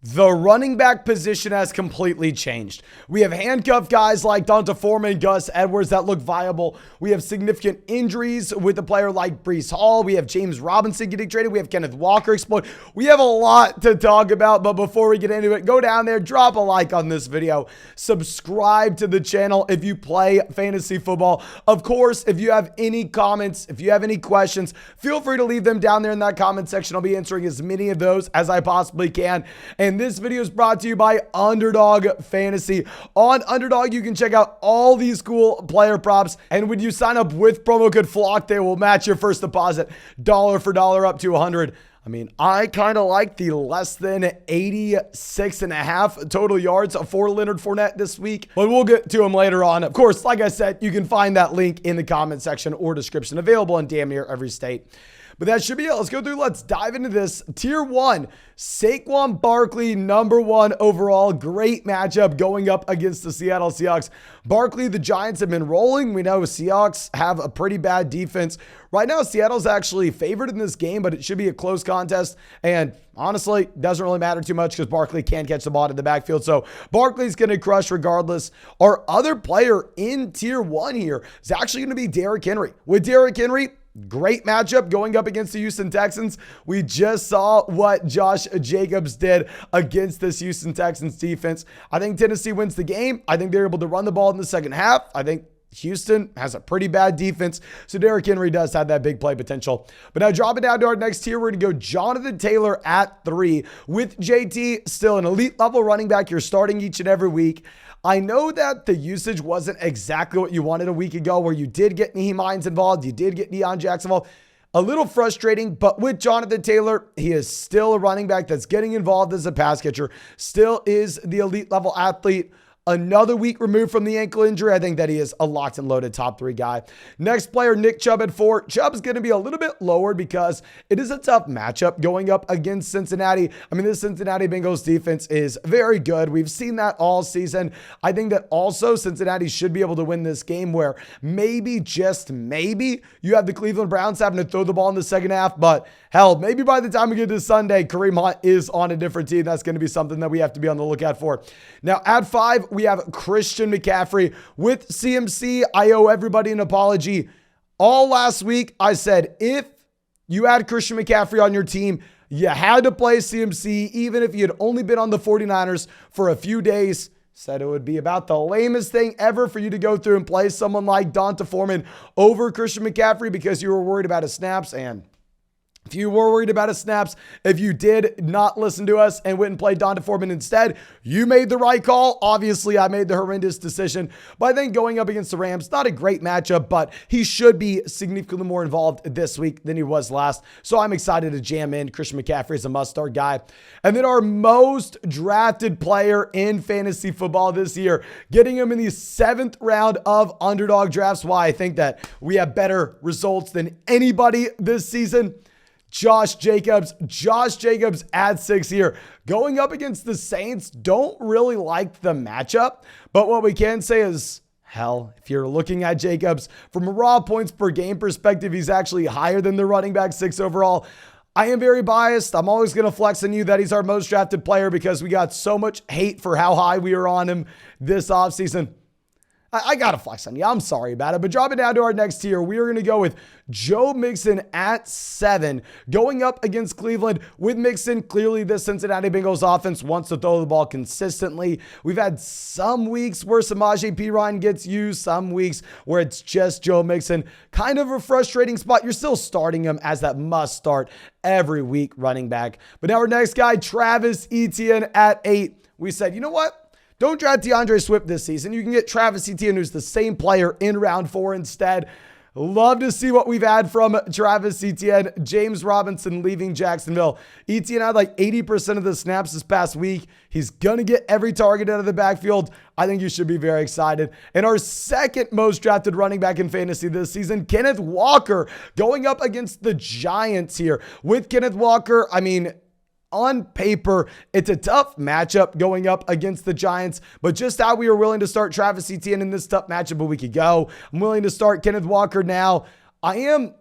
The running back position has completely changed. We have handcuffed guys like Donta Foreman, Gus Edwards that look viable. We have significant injuries with a player like Breece Hall. We have James Robinson getting traded. We have Kenneth Walker explode. We have a lot to talk about, but before we get into it, go down there, drop a like on this video, subscribe to the channel if you play fantasy football. Of course, if you have any comments, if you have any questions, feel free to leave them down there in that comment section. I'll be answering as many of those as I possibly can. And this video is brought to you by Underdog Fantasy. On Underdog, you can check out all these cool player props. And when you sign up with promo code FLOCK, they will match your first deposit dollar for dollar up to 100. I mean, I kind of like the less than 86.5 total yards for Leonard Fournette this week, but we'll get to him later on. Of course, like I said, you can find that link in the comment section or description, available in damn near every state. But that should be it. Let's go through. Let's dive into this. Tier 1, Saquon Barkley, #1 overall. Great matchup going up against the Seattle Seahawks. Barkley, the Giants have been rolling. We know Seahawks have a pretty bad defense. Right now, Seattle's actually favored in this game, but it should be a close contest. And honestly, doesn't really matter too much because Barkley can't catch the ball in the backfield. So Barkley's going to crush regardless. Our other player in Tier 1 here is actually going to be Derrick Henry. With Derrick Henry, great matchup going up against the Houston Texans. We just saw what Josh Jacobs did against this Houston Texans defense. I think Tennessee wins the game. I think they're able to run the ball in the second half. I think Houston has a pretty bad defense, so Derrick Henry does have that big play potential. But now dropping down to our next tier, we're going to go Jonathan Taylor at 3 with JT, still an elite level running back you're starting each and every week. I know that the usage wasn't exactly what you wanted a week ago, where you did get Nyheim Hines involved, you did get Deion Jackson involved. A little frustrating, but with Jonathan Taylor, he is still a running back that's getting involved as a pass catcher, still is the elite level athlete. Another week removed from the ankle injury. I think that he is a locked and loaded top 3 guy. Next player, Nick Chubb at 4. Chubb's going to be a little bit lower because it is a tough matchup going up against Cincinnati. I mean, this Cincinnati Bengals defense is very good. We've seen that all season. I think that also Cincinnati should be able to win this game, where maybe, just maybe, you have the Cleveland Browns having to throw the ball in the second half. But hell, maybe by the time we get to Sunday, Kareem Hunt is on a different team. That's going to be something that we have to be on the lookout for. Now, at 5, we have Christian McCaffrey with CMC. I owe everybody an apology. All last week, I said if you had Christian McCaffrey on your team, you had to play CMC, even if you had only been on the 49ers for a few days. Said it would be about the lamest thing ever for you to go through and play someone like Donta Foreman over Christian McCaffrey because you were worried about his snaps. And if you were worried about his snaps, if you did not listen to us and went and played Donta Foreman instead, you made the right call. Obviously, I made the horrendous decision. But I think going up against the Rams, not a great matchup, but he should be significantly more involved this week than he was last. So I'm excited to jam in. Christian McCaffrey is a must-start guy. And then our most drafted player in fantasy football this year, getting him in the 7th round of Underdog drafts. Why I think that we have better results than anybody this season. Josh Jacobs. Josh Jacobs at 6 here. Going up against the Saints, don't really like the matchup, but what we can say is, hell, if you're looking at Jacobs from a raw points per game perspective, he's actually higher than the running back 6 overall. I am very biased. I'm always going to flex on you that he's our most drafted player because we got so much hate for how high we were on him this offseason. I got to flex on you. I'm sorry about it. But dropping down to our next tier, we are going to go with Joe Mixon at 7, going up against Cleveland. With Mixon, clearly the Cincinnati Bengals offense wants to throw the ball consistently. We've had some weeks where Samaje Perine gets used, some weeks where it's just Joe Mixon. Kind of a frustrating spot. You're still starting him as that must start every week running back. But now our next guy, Travis Etienne at 8. We said, you know what? Don't draft DeAndre Swift this season. You can get Travis Etienne, who's the same player, in round 4 instead. Love to see what we've had from Travis Etienne. James Robinson leaving Jacksonville. Etienne had like 80% of the snaps this past week. He's going to get every target out of the backfield. I think you should be very excited. And our second most drafted running back in fantasy this season, Kenneth Walker, going up against the Giants here. With Kenneth Walker, I mean, on paper, it's a tough matchup going up against the Giants, but just how we were willing to start Travis Etienne in this tough matchup a week ago, I'm willing to start Kenneth Walker now. I am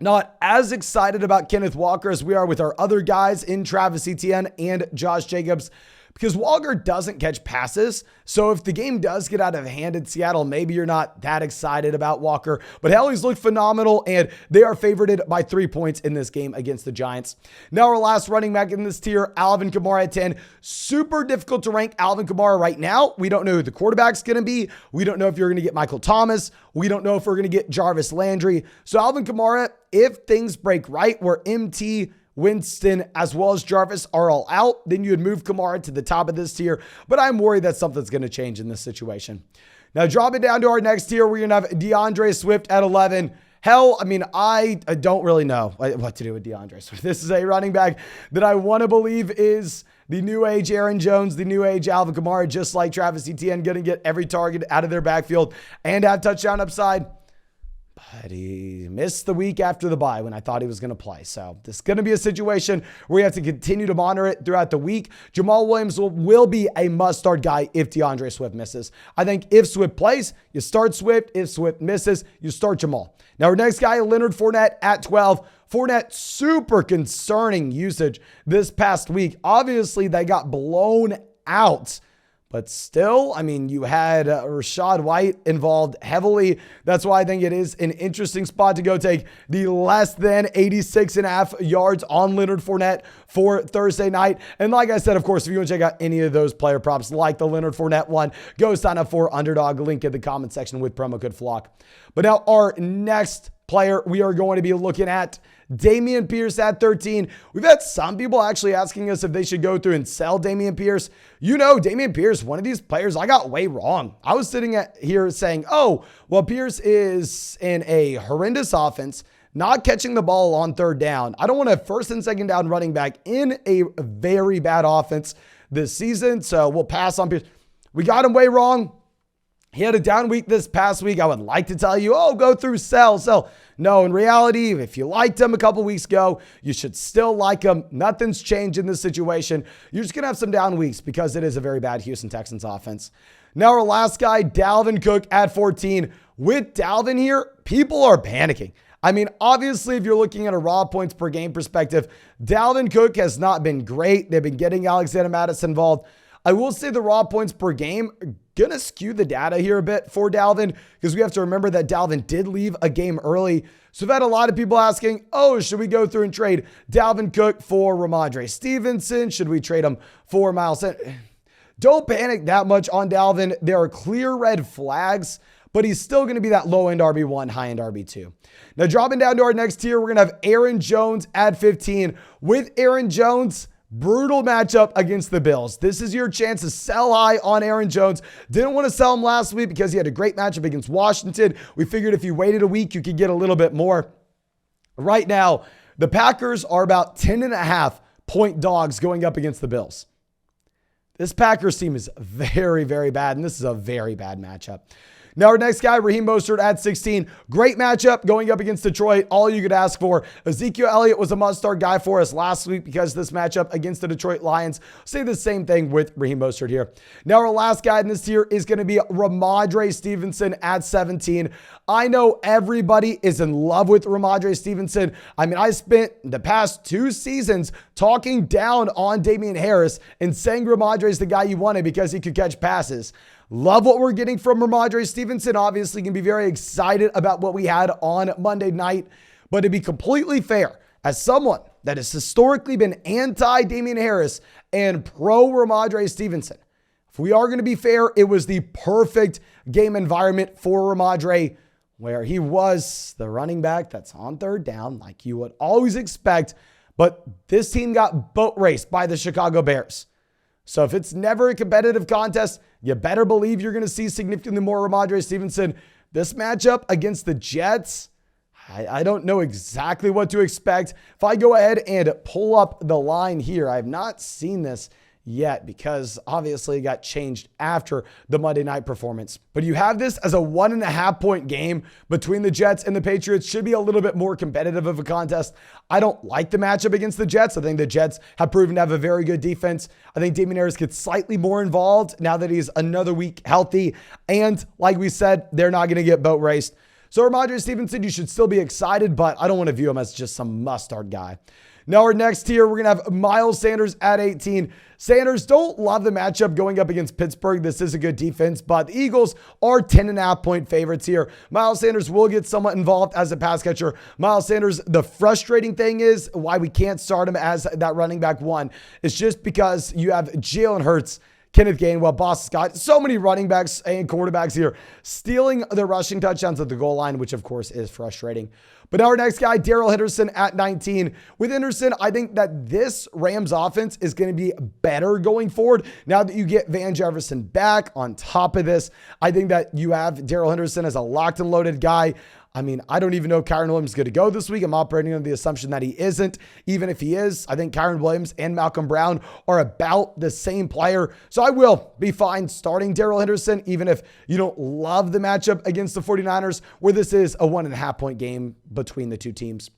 Not as excited about Kenneth Walker as we are with our other guys in Travis Etienne and Josh Jacobs, because Walker doesn't catch passes. So if the game does get out of hand in Seattle, maybe you're not that excited about Walker. But hell, he's looked phenomenal, and they are favored by 3 points in this game against the Giants. Now our last running back in this tier, Alvin Kamara at 10. Super difficult to rank Alvin Kamara right now. We don't know who the quarterback's going to be. We don't know if you're going to get Michael Thomas. We don't know if we're going to get Jarvis Landry. So Alvin Kamara, if things break right, where MT, Winston, as well as Jarvis are all out, then you would move Kamara to the top of this tier. But I'm worried that something's going to change in this situation. Now, dropping down to our next tier, we're going to have DeAndre Swift at 11. Hell, I mean, I don't really know what to do with DeAndre Swift. This is a running back that I want to believe is the new age Aaron Jones, the new age Alvin Kamara, just like Travis Etienne, going to get every target out of their backfield and have touchdown upside. But he missed the week after the bye when I thought he was going to play. So this is going to be a situation where you have to continue to monitor it throughout the week. Jamal Williams will be a must-start guy if DeAndre Swift misses. I think if Swift plays, you start Swift. If Swift misses, you start Jamal. Now our next guy, Leonard Fournette at 12. Fournette, super concerning usage this past week. Obviously, they got blown out. But still, I mean, you had Rachaad White involved heavily. That's why I think it is an interesting spot to go take the less than 86.5 yards on Leonard Fournette for Thursday night. And like I said, of course, if you want to check out any of those player props like the Leonard Fournette one, go sign up for Underdog. Link in the comment section with promo code FLOCK. But now our next player we are going to be looking at, Dameon Pierce at 13. We've had some people actually asking us if they should go through and sell Dameon Pierce. You know, Dameon Pierce, one of these players I got way wrong. I was sitting here saying, oh, well, Pierce is in a horrendous offense, not catching the ball on third down. I don't want a first and second down running back in a very bad offense this season, so we'll pass on Pierce. We got him way wrong. He had a down week this past week. I would like to tell you, oh, go through, sell. No, in reality, if you liked him a couple weeks ago, you should still like him. Nothing's changed in this situation. You're just going to have some down weeks because it is a very bad Houston Texans offense. Now our last guy, Dalvin Cook at 14. With Dalvin here, people are panicking. I mean, obviously, if you're looking at a raw points per game perspective, Dalvin Cook has not been great. They've been getting Alexander Mattison involved. I will say the raw points per game are going to skew the data here a bit for Dalvin, because we have to remember that Dalvin did leave a game early. So we've had a lot of people asking, oh, should we go through and trade Dalvin Cook for Ramondre Stevenson? Should we trade him for Miles Sanders? Don't panic that much on Dalvin. There are clear red flags, but he's still going to be that low-end RB1, high-end RB2. Now, dropping down to our next tier, we're going to have Aaron Jones at 15. With Aaron Jones, brutal matchup against the Bills. This is your chance to sell high on Aaron Jones. Didn't want to sell him last week because he had a great matchup against Washington. We figured if you waited a week, you could get a little bit more. Right now, the Packers are about 10.5 point dogs going up against the Bills. This Packers team is very, very bad, and this is a very bad matchup. Now our next guy, Raheem Mostert at 16. Great matchup going up against Detroit. All you could ask for. Ezekiel Elliott was a must-start guy for us last week because this matchup against the Detroit Lions. Say the same thing with Raheem Mostert here. Now our last guy in this tier is going to be Ramondre Stevenson at 17. I know everybody is in love with Ramondre Stevenson. I mean, I spent the past 2 seasons talking down on Damian Harris and saying Ramondre is the guy you wanted because he could catch passes. Love what we're getting from Ramondre Stevenson. Obviously, can be very excited about what we had on Monday night. But to be completely fair, as someone that has historically been anti-Damian Harris and pro-Ramondre Stevenson, if we are going to be fair, it was the perfect game environment for Ramondre, where he was the running back that's on third down, like you would always expect. But this team got boat raced by the Chicago Bears. So if it's never a competitive contest, you better believe you're going to see significantly more Ramondre Stevenson. This matchup against the Jets, I don't know exactly what to expect. If I go ahead and pull up the line here, I have not seen this yet because obviously it got changed after the Monday night performance. But you have this as a 1.5 point game between the Jets and the Patriots. Should be a little bit more competitive of a contest. I don't like the matchup against the Jets. I think the Jets have proven to have a very good defense. I think Damian Harris gets slightly more involved now that he's another week healthy. And like we said, they're not going to get boat raced. So Ramondre Stevenson, you should still be excited, but I don't want to view him as just some must-start guy. Now our next tier, we're going to have Miles Sanders at 18. Sanders, don't love the matchup going up against Pittsburgh. This is a good defense, but the Eagles are 10.5 point favorites here. Miles Sanders will get somewhat involved as a pass catcher. Miles Sanders, the frustrating thing is why we can't start him as that running back one. It's just because you have Jalen Hurts, Kenneth Gainwell, Boston Scott, so many running backs and quarterbacks here stealing their rushing touchdowns at the goal line, which of course is frustrating. But now our next guy, Darrell Henderson at 19. With Henderson, I think that this Rams offense is going to be better going forward. Now that you get Van Jefferson back on top of this, I think that you have Darrell Henderson as a locked and loaded guy. I mean, I don't even know if Kyron Williams is going to go this week. I'm operating on the assumption that he isn't. Even if he is, I think Kyron Williams and Malcolm Brown are about the same player. So I will be fine starting Darrell Henderson, even if you don't love the matchup against the 49ers, where this is a 1.5 point game between the two teams.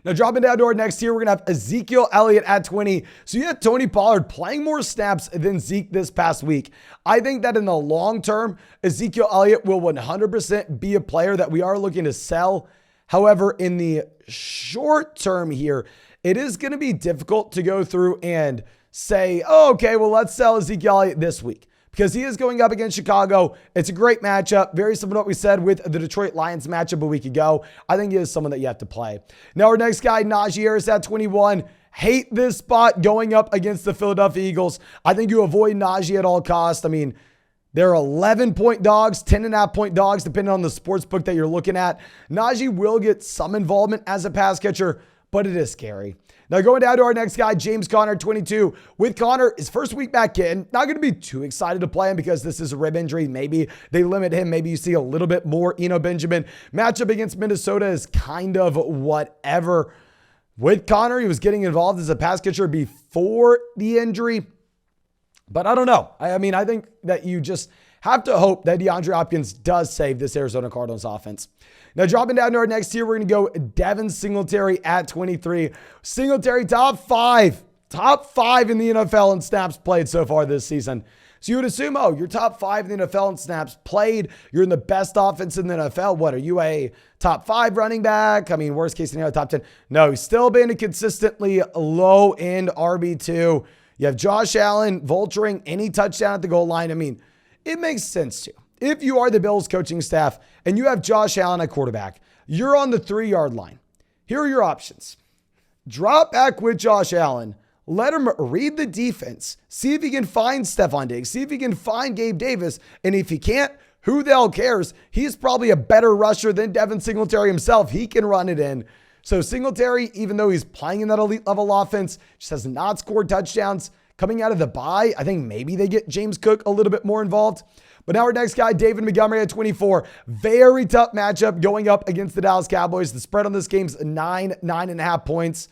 Now, dropping down to our next tier, we're going to have Ezekiel Elliott at 20. So you had Tony Pollard playing more snaps than Zeke this past week. I think that in the long term, Ezekiel Elliott will 100% be a player that we are looking to sell. However, in the short term here, it is going to be difficult to go through and say, oh, okay, well, let's sell Ezekiel Elliott this week, because he is going up against Chicago. It's a great matchup. Very similar to what we said with the Detroit Lions matchup a week ago. I think he is someone that you have to play. Now our next guy, Najee Harris at 21. Hate this spot going up against the Philadelphia Eagles. I think you avoid Najee at all costs. I mean, they're 11-point dogs, 10.5-point dogs, depending on the sports book that you're looking at. Najee will get some involvement as a pass catcher, but it is scary. Now going down to our next guy, James Conner, 22. With Conner, his first week back in, not going to be too excited to play him because this is a rib injury. Maybe they limit him. Maybe you see a little bit more Eno Benjamin. Matchup against Minnesota is kind of whatever. With Conner, he was getting involved as a pass catcher before the injury. But I don't know. I mean, I think that you just have to hope that DeAndre Hopkins does save this Arizona Cardinals offense. Now, dropping down to our next tier, we're going to go Devin Singletary at 23. Singletary, top five in the NFL in snaps played so far this season. So you would assume, oh, you're top 5 in the NFL in snaps played. You're in the best offense in the NFL. What, are you a top 5 running back? I mean, worst case scenario, top 10. No, he's still been a consistently low-end RB2. You have Josh Allen vulturing any touchdown at the goal line. I mean, it makes sense to. If you are the Bills coaching staff and you have Josh Allen at quarterback, you're on the 3-yard line. Here are your options. Drop back with Josh Allen. Let him read the defense. See if he can find Stephon Diggs. See if he can find Gabe Davis. And if he can't, who the hell cares? He's probably a better rusher than Devin Singletary himself. He can run it in. So Singletary, even though he's playing in that elite level offense, just has not scored touchdowns. Coming out of the bye, I think maybe they get James Cook a little bit more involved. But now our next guy, David Montgomery at 24. Very tough matchup going up against the Dallas Cowboys. The spread on this game's 9.5 points.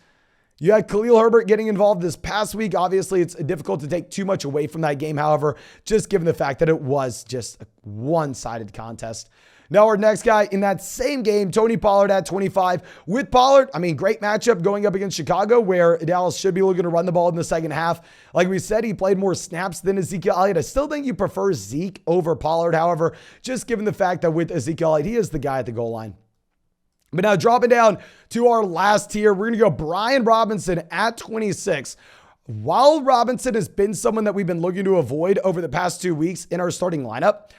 You had Khalil Herbert getting involved this past week. Obviously, it's difficult to take too much away from that game, however, just given the fact that it was just a one-sided contest. Now our next guy in that same game, Tony Pollard at 25. With Pollard, I mean, great matchup going up against Chicago, where Dallas should be looking to run the ball in the second half. Like we said, he played more snaps than Ezekiel Elliott. I still think you prefer Zeke over Pollard, however, just given the fact that with Ezekiel Elliott, he is the guy at the goal line. But now dropping down to our last tier, we're going to go Brian Robinson at 26. While Robinson has been someone that we've been looking to avoid over the past 2 weeks in our starting lineup,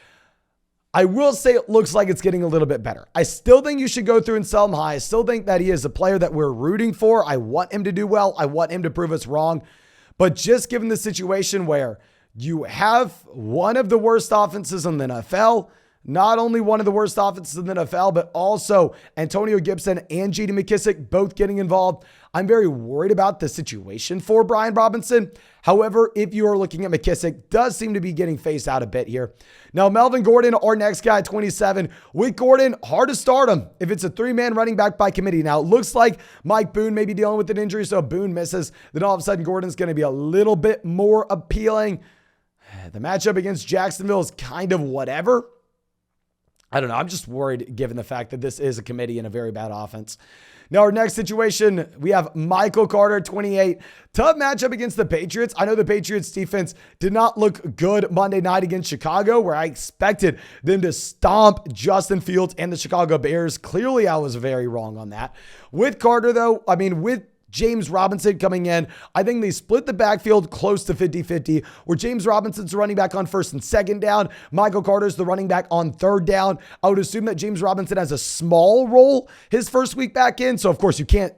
I will say it looks like it's getting a little bit better. I still think you should go through and sell him high. I still think that he is a player that we're rooting for. I want him to do well. I want him to prove us wrong. But just given the situation where you have one of the worst offenses in the NFL, not only one of the worst offenses in the NFL, but also Antonio Gibson and J.D. McKissic both getting involved, I'm very worried about the situation for Brian Robinson. However, if you are looking at McKissic, does seem to be getting phased out a bit here. Now, Melvin Gordon, our next guy, 27. With Gordon, hard to start him if it's a 3-man running back by committee. Now, it looks like Mike Boone may be dealing with an injury, so if Boone misses, then all of a sudden Gordon's going to be a little bit more appealing. The matchup against Jacksonville is kind of whatever. I don't know. I'm just worried given the fact that this is a committee and a very bad offense. Now, our next situation, we have Michael Carter, 28. Tough matchup against the Patriots. I know the Patriots defense did not look good Monday night against Chicago, where I expected them to stomp Justin Fields and the Chicago Bears. Clearly, I was very wrong on that. With Carter, though, with James Robinson coming in, I think they split the backfield close to 50-50, where James Robinson's the running back on first and second down. Michael Carter's the running back on third down. I would assume that James Robinson has a small role his first week back in. So, of course, you can't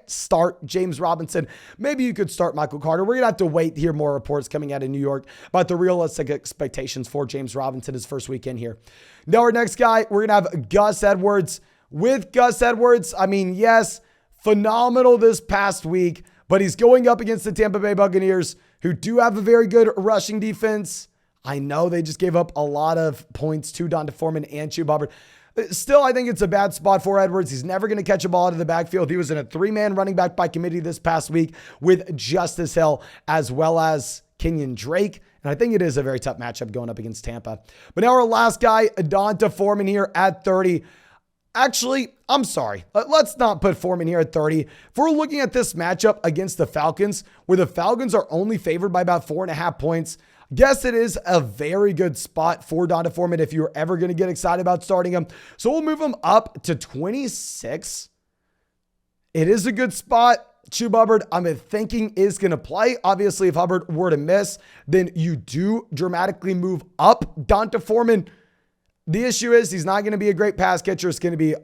start James Robinson. Maybe you could start Michael Carter. We're going to have to wait to hear more reports coming out of New York about the realistic expectations for James Robinson his first week in here. Now, our next guy, we're going to have Gus Edwards. With Gus Edwards, yes, phenomenal this past week, but he's going up against the Tampa Bay Buccaneers, who do have a very good rushing defense. I know they just gave up a lot of points to Donta Foreman and Chuba Hubbard. Still, I think it's a bad spot for Edwards. He's never going to catch a ball out of the backfield. He was in a 3-man running back by committee this past week with Justice Hill as well as Kenyon Drake. And I think it is a very tough matchup going up against Tampa. But now our last guy, Donta Foreman here at 30. Actually, I'm sorry. Let's not put Foreman here at 30. If we're looking at this matchup against the Falcons, where the Falcons are only favored by about 4.5 points, guess it is a very good spot for Donta Foreman if you're ever going to get excited about starting him. So we'll move him up to 26. It is a good spot. Chuba Hubbard, I'm thinking, is going to play. Obviously, if Hubbard were to miss, then you do dramatically move up Donta Foreman. The issue is he's not going to be a great pass catcher. It's going to be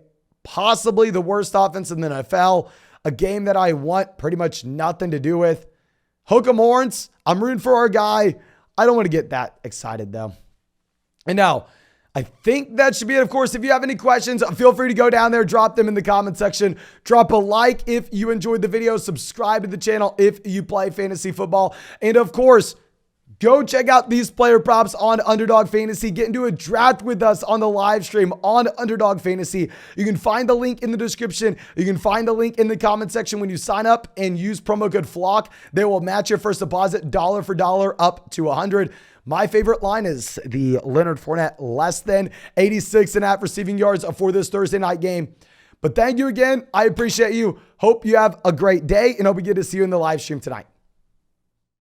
possibly the worst offense in the NFL, a game that I want pretty much nothing to do with. Hook 'em horns. I'm rooting for our guy. I don't want to get that excited, though. And now, I think that should be it. Of course, if you have any questions, feel free to go down there, drop them in the comment section. Drop a like if you enjoyed the video. Subscribe to the channel if you play fantasy football. And of course, go check out these player props on Underdog Fantasy. Get into a draft with us on the live stream on Underdog Fantasy. You can find the link in the description. You can find the link in the comment section. When you sign up and use promo code FLOCK, they will match your first deposit dollar for dollar up to 100. My favorite line is the Leonard Fournette less than 86.5 receiving yards for this Thursday night game. But thank you again. I appreciate you. Hope you have a great day and hope we get to see you in the live stream tonight.